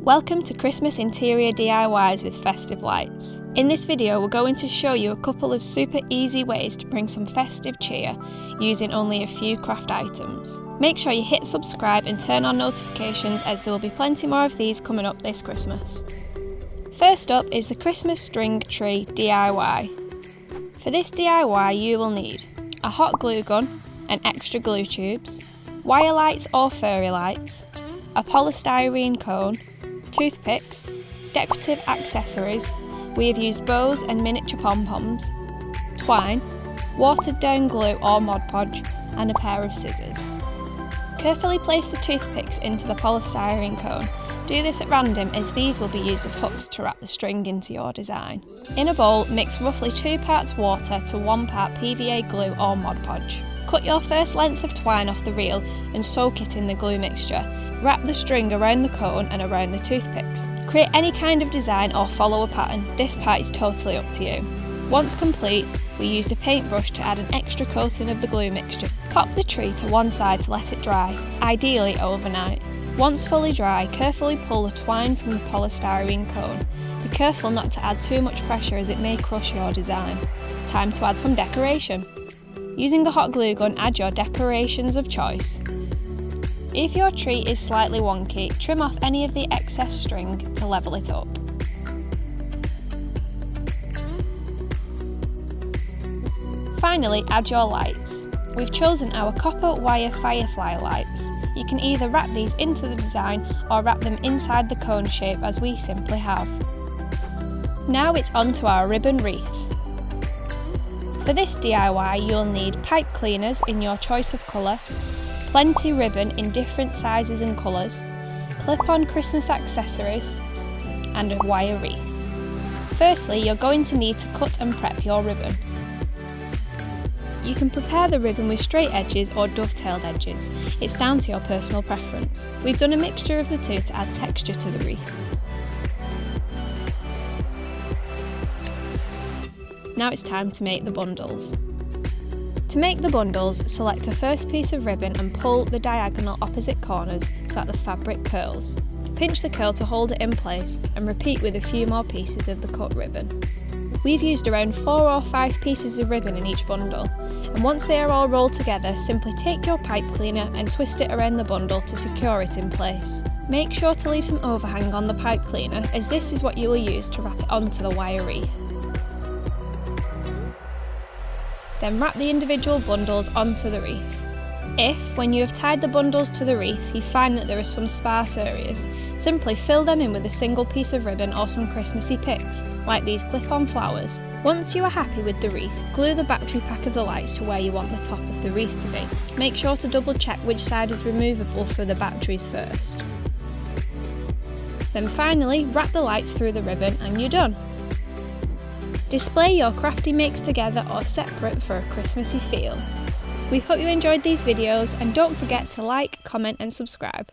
Welcome to Christmas interior DIYs with Festive Lights. In this video we're going to show you a couple of super easy ways to bring some festive cheer using only a few craft items. Make sure you hit subscribe and turn on notifications as there will be plenty more of these coming up this Christmas. First up is the Christmas string tree DIY. For this DIY you will need a hot glue gun and extra glue tubes, wire lights or fairy lights, a polystyrene cone, toothpicks, decorative accessories. We have used bows and miniature pom-poms, twine, watered down glue or Mod Podge, and a pair of scissors. Carefully place the toothpicks into the polystyrene cone. Do this at random as these will be used as hooks to wrap the string into your design. In a bowl, mix roughly 2 parts water to 1 part PVA glue or Mod Podge. Cut your first length of twine off the reel and soak it in the glue mixture. Wrap the string around the cone and around the toothpicks. Create any kind of design or follow a pattern, this part is totally up to you. Once complete, we used a paintbrush to add an extra coating of the glue mixture. Pop the tree to one side to let it dry, ideally overnight. Once fully dry, carefully pull the twine from the polystyrene cone. Be careful not to add too much pressure as it may crush your design. Time to add some decoration. Using a hot glue gun, add your decorations of choice. If your tree is slightly wonky, trim off any of the excess string to level it up. Finally, add your lights. We've chosen our copper wire firefly lights. You can either wrap these into the design or wrap them inside the cone shape as we simply have. Now it's on to our ribbon wreath. For this DIY you'll need pipe cleaners in your choice of colour, plenty ribbon in different sizes and colours, clip-on Christmas accessories, and a wire wreath. Firstly, you're going to need to cut and prep your ribbon. You can prepare the ribbon with straight edges or dovetailed edges. It's down to your personal preference. We've done a mixture of the two to add texture to the wreath. Now it's time to make the bundles. To make the bundles, select a first piece of ribbon and pull the diagonal opposite corners so that the fabric curls. Pinch the curl to hold it in place and repeat with a few more pieces of the cut ribbon. We've used around 4 or 5 pieces of ribbon in each bundle, and once they are all rolled together, simply take your pipe cleaner and twist it around the bundle to secure it in place. Make sure to leave some overhang on the pipe cleaner as this is what you will use to wrap it onto the wire wreath. Then wrap the individual bundles onto the wreath. If, when you have tied the bundles to the wreath, you find that there are some sparse areas, simply fill them in with a single piece of ribbon or some Christmassy picks, like these clip-on flowers. Once you are happy with the wreath, glue the battery pack of the lights to where you want the top of the wreath to be. Make sure to double check which side is removable for the batteries first. Then finally, wrap the lights through the ribbon and you're done. Display your crafty makes together or separate for a Christmassy feel. We hope you enjoyed these videos and don't forget to like, comment and subscribe.